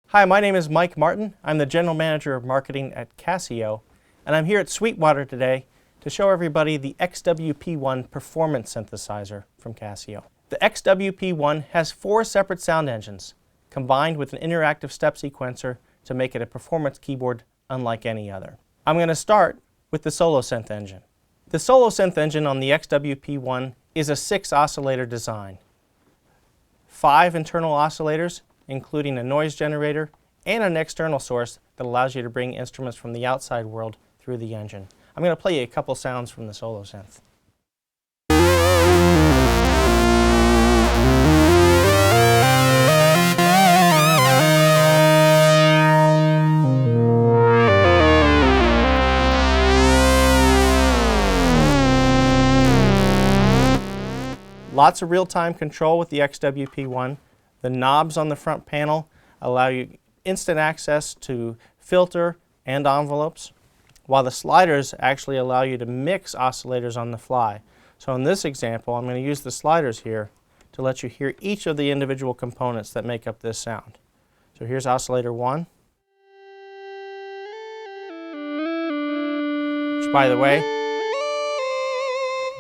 Hi, my name is Mike Martin. I'm the General Manager of Marketing at Casio, and I'm here at Sweetwater today to show everybody the XW-P1 performance synthesizer from Casio. The XW-P1 has 4 separate sound engines, combined with an interactive step sequencer to make it a performance keyboard unlike any other. I'm going to start with the solo synth engine. The solo synth engine on the XW-P1 is a 6 oscillator design. 5 internal oscillators, including a noise generator and an external source that allows you to bring instruments from the outside world through the engine. I'm going to play you a couple sounds from the solo synth. Lots of real-time control with the XW-P1. The knobs on the front panel allow you instant access to filter and envelopes, while the sliders actually allow you to mix oscillators on the fly. So in this example, I'm going to use the sliders here to let you hear each of the individual components that make up this sound. So here's oscillator 1, which, by the way,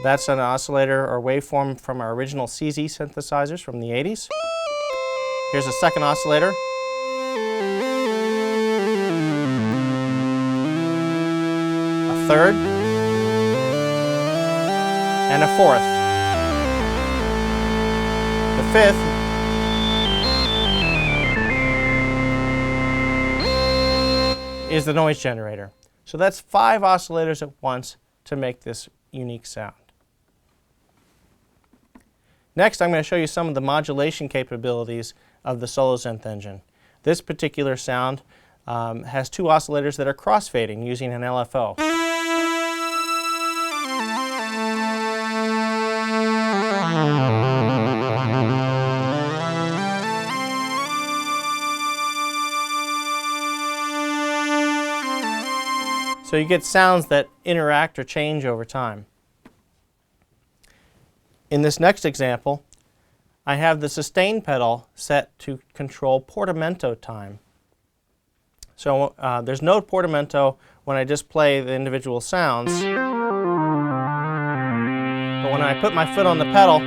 that's an oscillator or waveform from our original CZ synthesizers from the 80s. Here's a second oscillator. A third. And a fourth. The fifth is the noise generator. So that's 5 oscillators at once to make this unique sound. Next, I'm going to show you some of the modulation capabilities of the solo synth engine. This particular sound has 2 oscillators that are crossfading using an LFO. So you get sounds that interact or change over time. In this next example, I have the sustain pedal set to control portamento time. So there's no portamento when I just play the individual sounds, but when I put my foot on the pedal,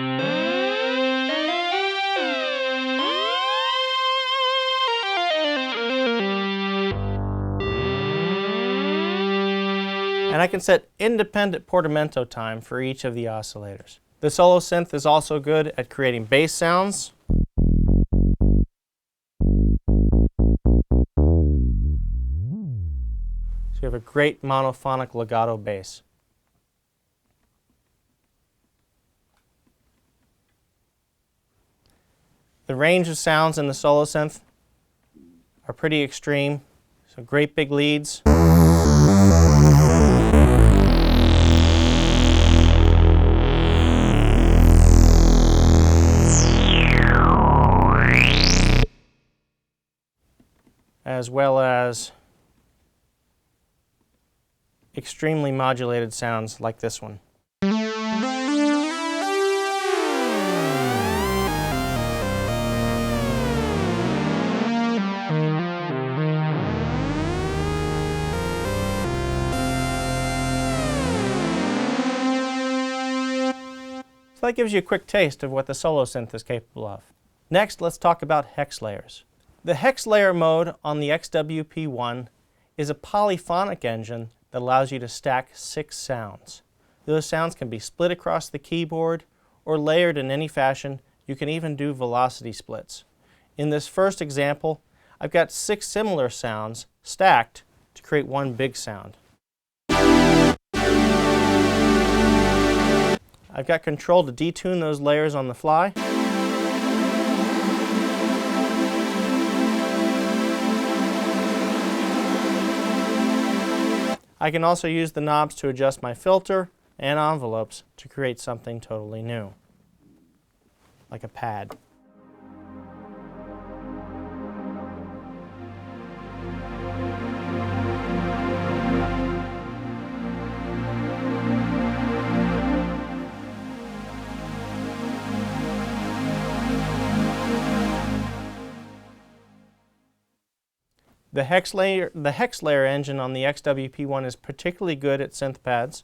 and I can set independent portamento time for each of the oscillators. The solo synth is also good at creating bass sounds. So you have a great monophonic legato bass. The range of sounds in the solo synth are pretty extreme, so great big leads. As well as extremely modulated sounds like this one. So that gives you a quick taste of what the solo synth is capable of. Next, let's talk about hex layers. The hex layer mode on the XW-P1 is a polyphonic engine that allows you to stack 6 sounds. Those sounds can be split across the keyboard or layered in any fashion. You can even do velocity splits. In this first example, I've got 6 similar sounds stacked to create one big sound. I've got control to detune those layers on the fly. I can also use the knobs to adjust my filter and envelopes to create something totally new, like a pad. The Hex Layer engine on the XW-P1 is particularly good at synth pads.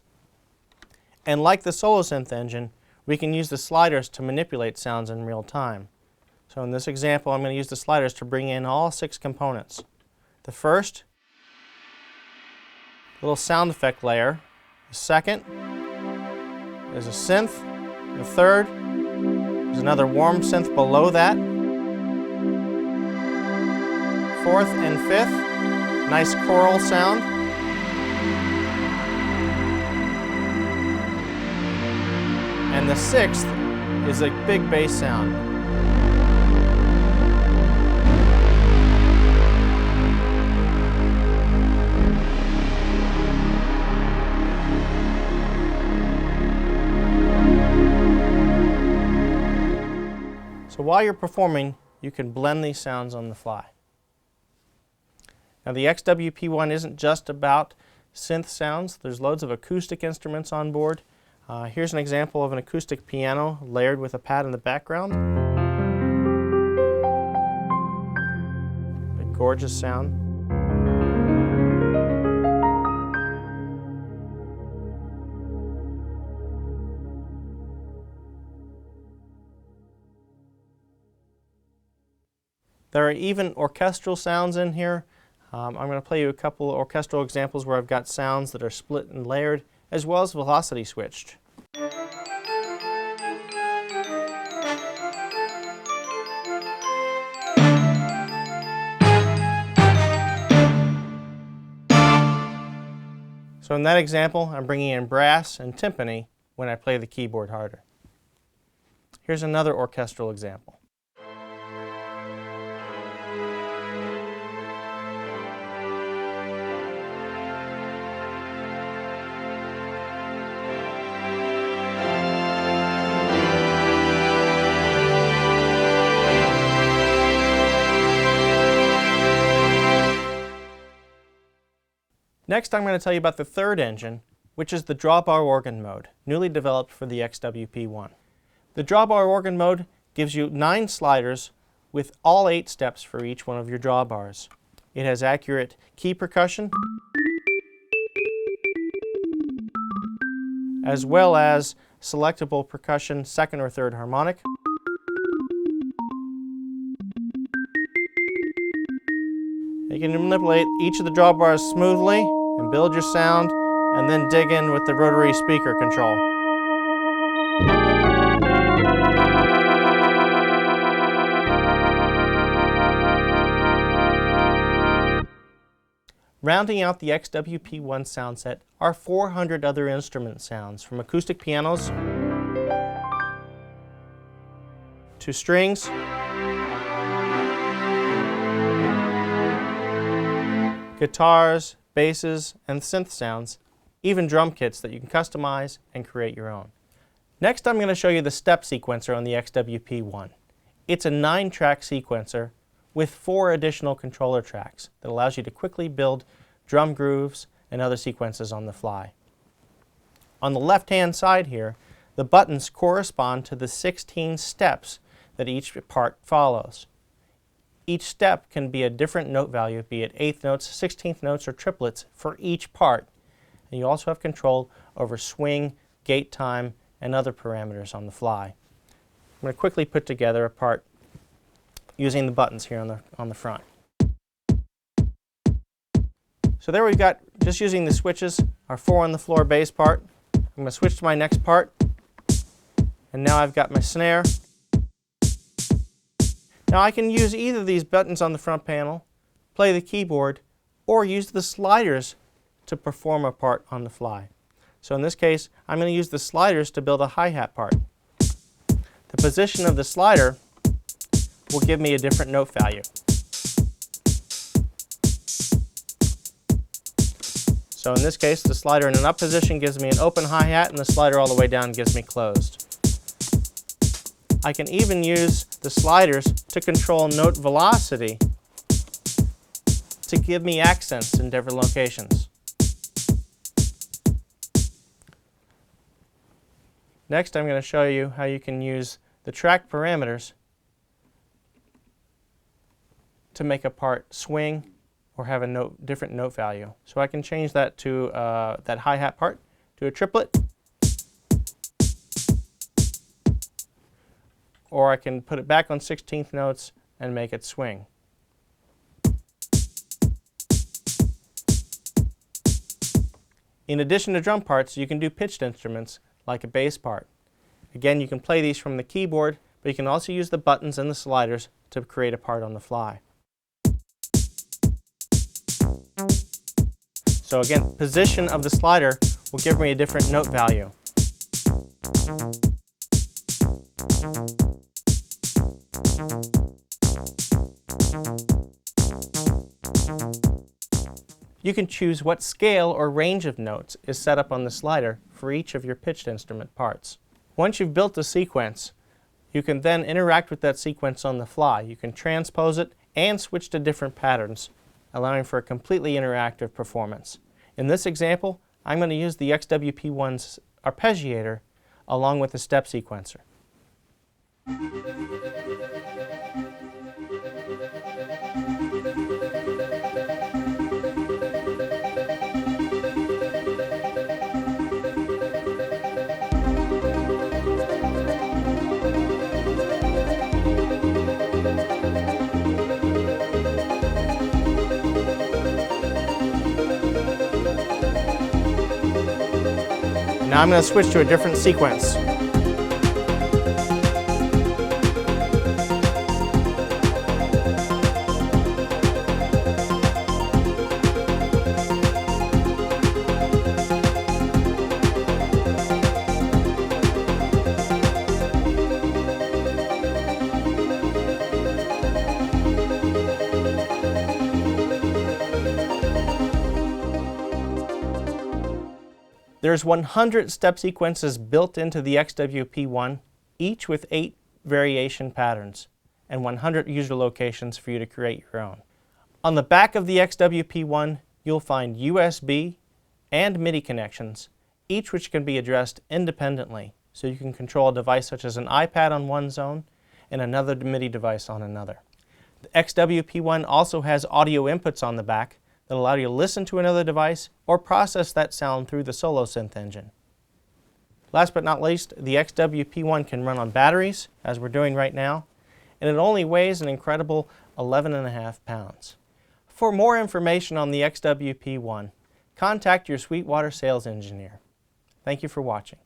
And like the Solo Synth engine, we can use the sliders to manipulate sounds in real time. So in this example, I'm going to use the sliders to bring in all 6 components. The first, little sound effect layer. The second is a synth. The third is another warm synth below that. Fourth and fifth, nice choral sound. And the sixth is a big bass sound. So while you're performing, you can blend these sounds on the fly. Now the XW-P1 isn't just about synth sounds. There's loads of acoustic instruments on board. Here's an example of an acoustic piano layered with a pad in the background. A gorgeous sound. There are even orchestral sounds in here. I'm going to play you a couple of orchestral examples where I've got sounds that are split and layered, as well as velocity switched. So in that example, I'm bringing in brass and timpani when I play the keyboard harder. Here's another orchestral example. Next, I'm going to tell you about the third engine, which is the drawbar organ mode, newly developed for the XW-P1. The drawbar organ mode gives you 9 sliders with all 8 steps for each one of your drawbars. It has accurate key percussion, as well as selectable percussion second or third harmonic. You can manipulate each of the drawbars smoothly and build your sound, and then dig in with the rotary speaker control. Rounding out the XW-P1 sound set are 400 other instrument sounds, from acoustic pianos to strings, guitars, basses, and synth sounds, even drum kits that you can customize and create your own. Next, I'm going to show you the step sequencer on the XW-P1. It's a 9-track sequencer with 4 additional controller tracks that allows you to quickly build drum grooves and other sequences on the fly. On the left-hand side here, the buttons correspond to the 16 steps that each part follows. Each step can be a different note value, be it 8th notes, 16th notes, or triplets for each part. And you also have control over swing, gate time, and other parameters on the fly. I'm going to quickly put together a part using the buttons here on the front. So there we've got, just using the switches, our 4 on the floor bass part. I'm going to switch to my next part, and now I've got my snare. Now I can use either of these buttons on the front panel, play the keyboard, or use the sliders to perform a part on the fly. So in this case, I'm going to use the sliders to build a hi-hat part. The position of the slider will give me a different note value. So in this case, the slider in an up position gives me an open hi-hat, and the slider all the way down gives me closed. I can even use the sliders to control note velocity to give me accents in different locations. Next, I'm going to show you how you can use the track parameters to make a part swing or have a different note value. So I can change that to that hi-hat part to a triplet, or I can put it back on 16th notes and make it swing. In addition to drum parts, you can do pitched instruments like a bass part. Again, you can play these from the keyboard, but you can also use the buttons and the sliders to create a part on the fly. So again, position of the slider will give me a different note value. You can choose what scale or range of notes is set up on the slider for each of your pitched instrument parts. Once you've built a sequence, you can then interact with that sequence on the fly. You can transpose it and switch to different patterns, allowing for a completely interactive performance. In this example, I'm going to use the XW-P1's arpeggiator along with the step sequencer. Now I'm going to switch to a different sequence. There's 100 step sequences built into the XW-P1, each with 8 variation patterns and 100 user locations for you to create your own. On the back of the XW-P1, you'll find USB and MIDI connections, each which can be addressed independently, so you can control a device such as an iPad on one zone and another MIDI device on another. The XW-P1 also has audio inputs on the back that allow you to listen to another device or process that sound through the solo synth engine. Last but not least, the XW-P1 can run on batteries, as we're doing right now, and it only weighs an incredible 11.5 pounds. For more information on the XW-P1, contact your Sweetwater sales engineer. Thank you for watching.